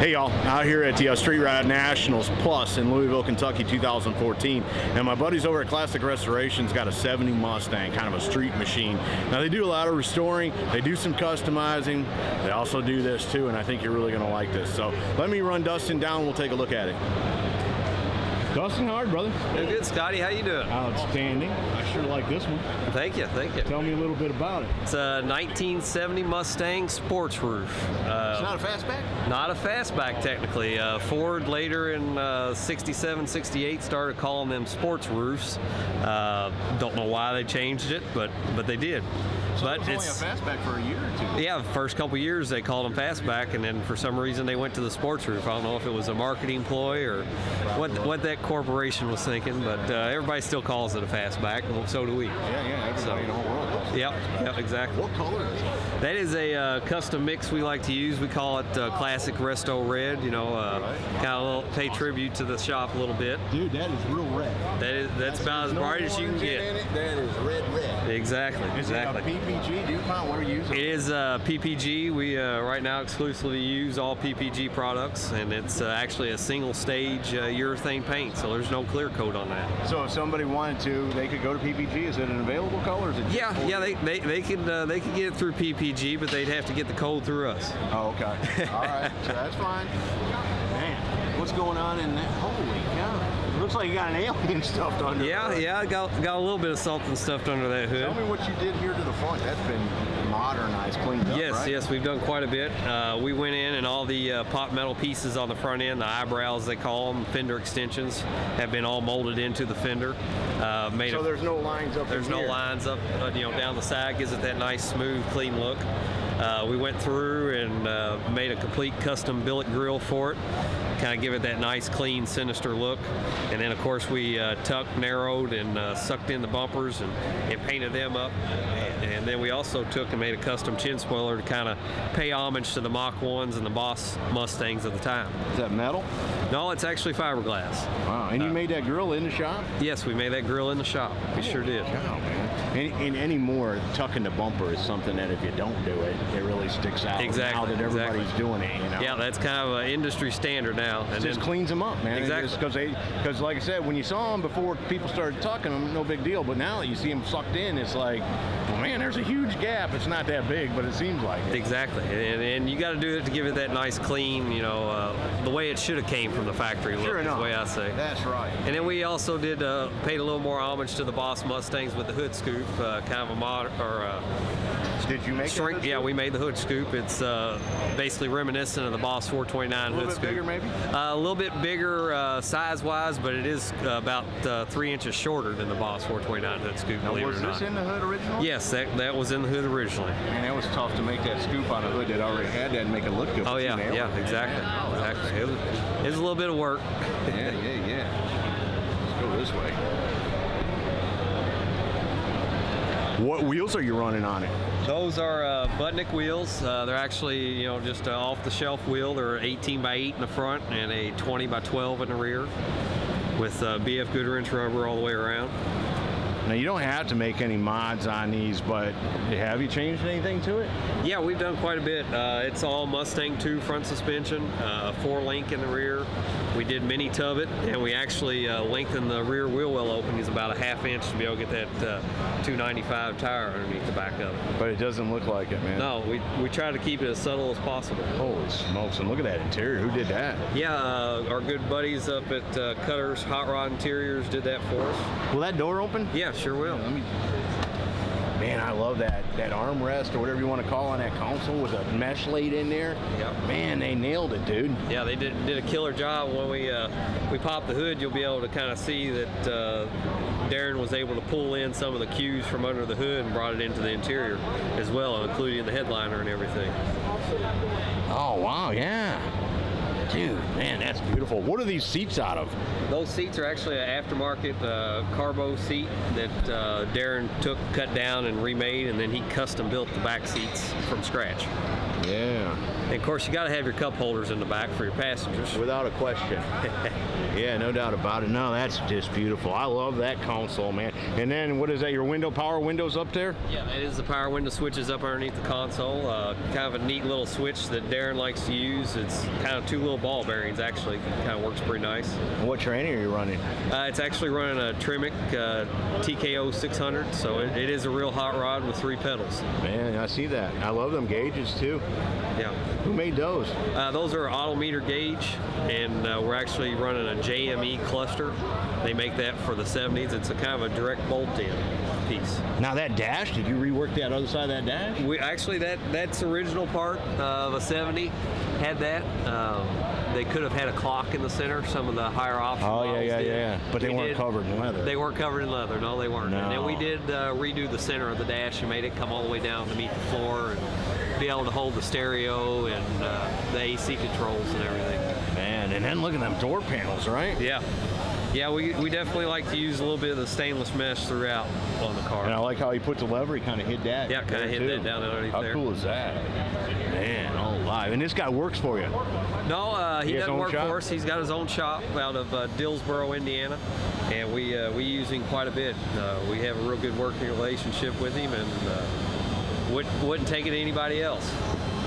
Hey y'all, out here at the Street Ride Nationals Plus in Louisville, Kentucky 2014, and my buddies over at Classic Restoration's got a 70 Mustang, kind of a street machine. Now they do a lot of restoring, they do some customizing, they also do this too, and I think you're really going to like this. So let me run Dustin down, we'll take a look at it. Dustin, how are you, brother? Doing good, Scotty. How you doing? Outstanding. I sure like this one. Thank you, thank you. Tell me a little bit about it. It's a 1970 Mustang sports roof. It's not a fastback? Not a fastback, technically. Ford later in 67, 68 started calling them sports roofs. Don't know why they changed it, but they did. So but it was only a fastback for a year or two. Yeah, the first couple of years they called them fastback, and then for some reason they went to the sports roof. I don't know if it was a marketing ploy or what that corporation was thinking, but everybody still calls it a fastback, and so do we. Yeah, everybody in the whole world calls it. Yep, exactly. What color is it? That is a custom mix we like to use. We call it Classic Resto Red. You know, kind of pay tribute to the shop a little bit. Dude, that is real red. That's about as bright as you can get. That is red. Exactly. Is it a PPG? DuPont? What are you using? It is PPG. We right now exclusively use all PPG products, and it's actually a single stage urethane paint, so there's no clear coat on that. So if somebody wanted to, they could go to PPG. Is it an available color? Or is it they could get it through PPG, but they'd have to get the code through us. Oh, okay. All right, so that's fine. Man, what's going on in that? Holy cow! Looks like you got an alien stuffed under. Yeah, I got a little bit of something stuffed under that hood. Tell me what you did here to the front. That's been modernized, cleaned up, Yes, right? Yes, we've done quite a bit. We went in and all the pot metal pieces on the front end, the eyebrows they call them, Fender Extensions, have been all molded into the fender. So there's no lines up. There's no lines up, down the side. Gives it that nice, smooth, clean look. We went through and made a complete custom billet grill for it. Kind of give it that nice, clean, sinister look. And then, of course, we tucked, narrowed, and sucked in the bumpers and painted them up. And then we also took and made a custom chin spoiler to kind of pay homage to the Mach 1s and the Boss Mustangs of the time. Is that metal? No, it's actually fiberglass. Wow, and you made that grill in the shop? Yes, we made that grill in the shop. We sure did. Wow, man. And anymore, tucking the bumper is something that if you don't do it, it really sticks out. Exactly. Now that everybody's doing it, Yeah, that's kind of an industry standard now. It just cleans them up, man. Exactly. Because like I said, when you saw them before people started tucking them, no big deal. But now that you see them sucked in, it's like, well, man, there's a huge gap. It's not that big, but it seems like it. Exactly. And you got to do it to give it that nice, clean, the way it should have came from the factory look, is the way I say. That's right. And then we also paid a little more homage to the Boss Mustangs with the hood scoop, kind of a modern, Did you make shrink? Yeah, we made the hood scoop. It's basically reminiscent of the Boss 429 hood scoop. A little bit bigger, maybe? A little bit bigger size-wise, but it is about 3 inches shorter than the Boss 429 hood scoop. Now, was this in the hood originally? Yes, that was in the hood originally. Man, it was tough to make that scoop on a hood that already had that and make it look good. Oh yeah, exactly. It was a little bit of work. Yeah. Let's go this way. What wheels are you running on it? Those are Butnick wheels. They're actually, just an off-the-shelf wheel. They're 18 by 8 in the front and a 20 by 12 in the rear, with BF Goodwrench rubber all the way around. Now, you don't have to make any mods on these, but have you changed anything to it? Yeah, we've done quite a bit. It's all Mustang 2 front suspension, 4-link in the rear. We did mini tub it, and we actually lengthened the rear wheel well openings about a ½ inch to be able to get that 295 tire underneath the back of it. But it doesn't look like it, man. No, we try to keep it as subtle as possible. Holy smokes, and look at that interior. Who did that? Yeah, our good buddies up at Cutter's Hot Rod Interiors did that for us. Will that door open? Yeah, sure will. Man, I love that armrest or whatever you want to call on that console with a mesh laid in there. Yep. Man, they nailed it, dude. Yeah, they did a killer job. When we popped the hood, you'll be able to kind of see that Darren was able to pull in some of the cues from under the hood and brought it into the interior as well, including the headliner and everything. Oh, wow, yeah. Dude, man, that's beautiful. What are these seats out of? Those seats are actually an aftermarket carbo seat that Darren cut down and remade, and then he custom built the back seats from scratch. Yeah. And of course, you got to have your cup holders in the back for your passengers. Without a question. Yeah, no doubt about it. No, that's just beautiful. I love that console, man. And then what is that? Your power windows up there? Yeah, that is the power window switches up underneath the console. Kind of a neat little switch that Darren likes to use. It's kind of 2 little ball bearings, actually. Kind of works pretty nice. And what tranny are you running? It's actually running a Tremec TKO 600, so it is a real hot rod with 3 pedals. Man, I see that. I love them gauges too. Yeah. Who made those? Those are autometer gauge, and we're actually running a JME cluster. They make that for the 70s. It's a kind of a direct bolt-in piece. Now that dash, did you rework that other side of that dash? We actually that's the original part of a 70 had that. They could have had a clock in the center. Some of the higher option models did. But they weren't covered in leather. They weren't covered in leather. No, they weren't. No. And then we did redo the center of the dash and made it come all the way down to meet the floor and be able to hold the stereo and the AC controls and everything. Man, and then look at them door panels, right? Yeah. Yeah, we definitely like to use a little bit of the stainless mesh throughout on the car. And I like how he put the lever, he kind of hid that. Yeah, kind of hid that down underneath there. How cool is that? Man, all live. And this guy works for you? No, he doesn't work shop? for us. He's got his own shop out of Dillsboro, Indiana, and we use him quite a bit. We have a real good working relationship with him, and wouldn't take it to anybody else.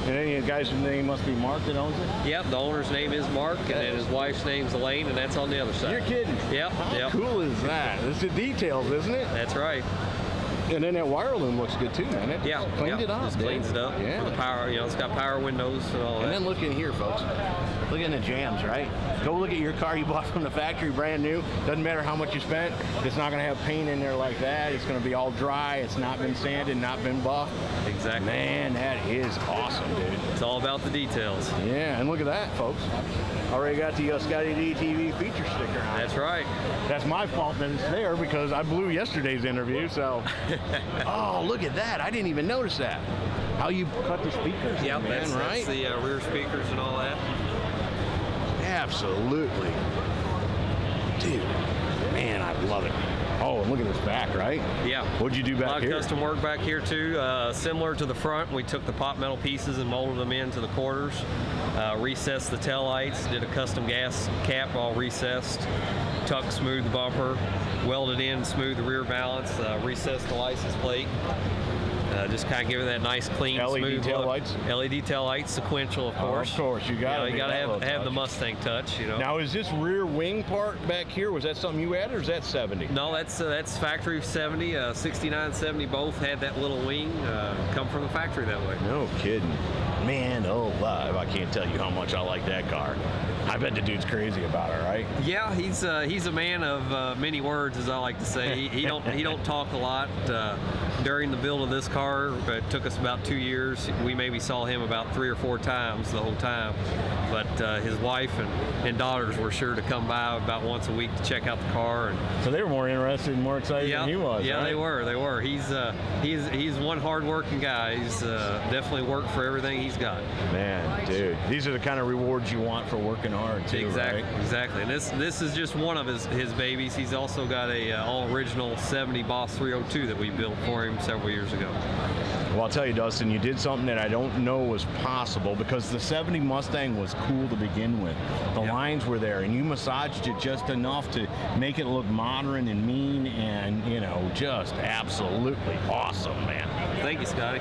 And then the guy's name must be Mark that owns it? Yep, the owner's name is Mark, and then his wife's name's Elaine, and that's on the other side. You're kidding? Yep. How cool is that? It's the details, isn't it? That's right. And then that wire loom looks good too, man. It cleaned it up. Just cleans it up. Yeah. For the power, it's got power windows and all that. And then look in here, folks. Look in the jams, right? Go look at your car you bought from the factory, brand new. Doesn't matter how much you spent. It's not going to have paint in there like that. It's going to be all dry. It's not been sanded, not been buffed. Exactly. Man, that is awesome, dude. It's all about the details. Yeah, and look at that, folks. Already got the Scotty D TV feature sticker on. That's right. That's my fault that it's there because I blew yesterday's interview, so. Oh, look at that. I didn't even notice that. How you cut the speakers Yep, in, man, right? That's the rear speakers and all that. Absolutely. Dude, man, I love it. Oh, and look at this back, right? Yeah. What'd you do back A lot here? of custom work back here too. Similar to the front, we took the pot metal pieces and molded them into the quarters. Recessed the tail lights, did a custom gas cap all recessed. Tuck smoothed the bumper, welded in, smoothed the rear valance, recessed the license plate. Just kind of give it that nice, clean, LED smooth tail look. lights? LED tail lights, sequential, of course. Of course, you got You got to have the Mustang touch. Now, is this rear wing part back here? Was that something you added, or is that 70? No, that's factory 70, 69, 70. Both had that little wing. Come from the factory that way. No kidding. Man, oh, live. I can't tell you how much I like that car. I bet the dude's crazy about it, right? Yeah, he's a man of many words, as I like to say. He don't talk a lot. During the build of this car, it took us about 2 years. We maybe saw him about 3 or 4 times the whole time. But his wife and daughters were sure to come by about once a week to check out the car. And so they were more interested and more excited than he was. Yeah, right? they were. He's one hard-working guy. He's definitely worked for everything he's got. Man, dude, these are the kind of rewards you want for working hard too. Exactly, right? exactly. And this is just one of his babies. He's also got a all original 70 Boss 302 that we built for him several years ago. Well, I'll tell you, Dustin, you did something that I don't know was possible because the 70 Mustang was cool to begin with. The lines were there, and you massaged it just enough to make it look modern and mean and, just absolutely awesome, man. Thank you, Scotty.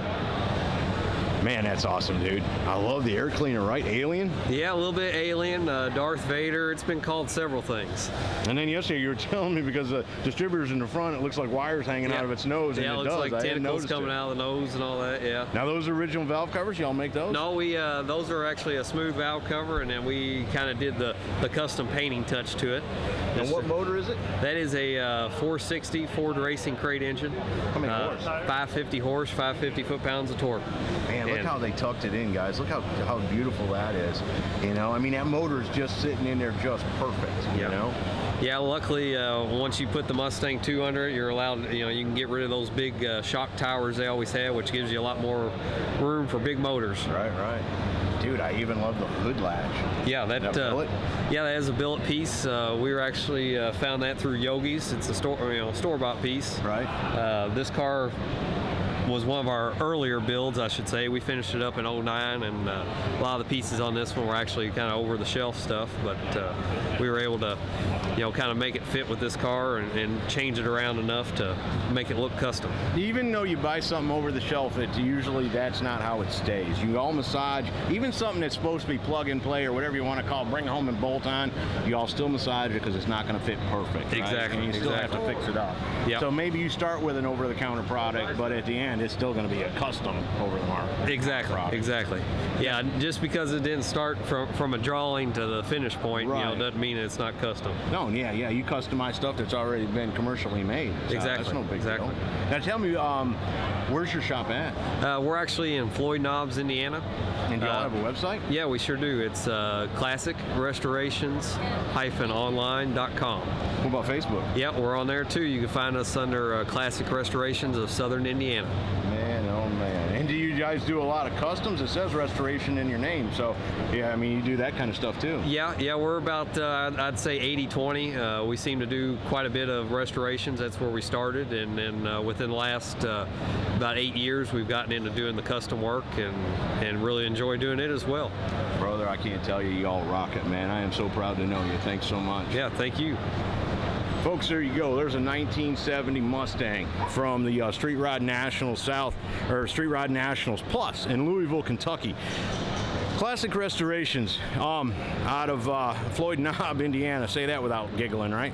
Man, that's awesome, dude. I love the air cleaner, right? Alien? Yeah, a little bit Alien, Darth Vader. It's been called several things. And then yesterday you were telling me because the distributor's in the front, it looks like wires hanging out of its nose. Yeah, and it looks like tentacles coming it. out of the nose and all that, yeah. Now those original valve covers, y'all make those? No, those are actually a smooth valve cover, and then we kind of did the custom painting touch to it. And what motor is it? That is a 460 Ford Racing Crate engine. How many horse? 550 horse, 550 foot-pounds of torque. Man, look how they tucked it in, guys. Look how beautiful that is. I mean, that motor is just sitting in there just perfect, you know? Yeah, luckily, once you put the Mustang 2 under it, you're allowed, you can get rid of those big shock towers they always have, which gives you a lot more room for big motors. Right. Dude, I even love the hood latch. Yeah, that is a billet piece. We were actually found that through Yogi's. It's a store-bought piece. Right. This car was one of our earlier builds, I should say. We finished it up in '09, and a lot of the pieces on this one were actually kind of over the shelf stuff, but we were able to, kind of make it fit with this car and change it around enough to make it look custom. Even though you buy something over the shelf, that's not how it stays. You all massage, even something that's supposed to be plug and play or whatever you want to call it, bring it home and bolt on, you all still massage it because it's not going to fit perfect. Right? Exactly. And you still have to fix it up. Yep. So maybe you start with an over-the-counter product, but at the end, it's still going to be a custom over-the-market. Exactly. Yeah, just because it didn't start from a drawing to the finish point, right, doesn't mean it's not custom. No, yeah, you customize stuff that's already been commercially made. So Exactly. That's no big Exactly. deal. Now tell me, where's your shop at? We're actually in Floyd Knobs, Indiana. And do y'all have a website? Yeah, we sure do. It's classicrestorations-online.com. What about Facebook? Yeah, we're on there too. You can find us under Classic Restorations of Southern Indiana. Man, oh man. And do you guys do a lot of customs? It says restoration in your name, so yeah, I mean, you do that kind of stuff too. Yeah, we're about, I'd say 80-20. We seem to do quite a bit of restorations. That's where we started, and then within the last about 8 years, we've gotten into doing the custom work and really enjoy doing it as well. Brother, I can't tell you all rock it, man. I am so proud to know you. Thanks so much. Yeah, thank you. Folks, there you go. There's a 1970 Mustang from the Street Rod Nationals South, or Street Rod Nationals Plus in Louisville, Kentucky. Classic Restorations out of Floyd Knob, Indiana. Say that without giggling, right?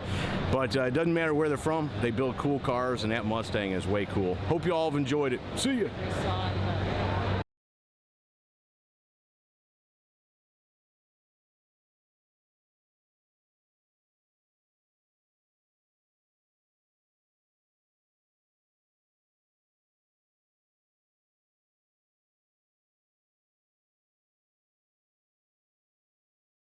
But it doesn't matter where they're from. They build cool cars, and that Mustang is way cool. Hope you all have enjoyed it. See ya.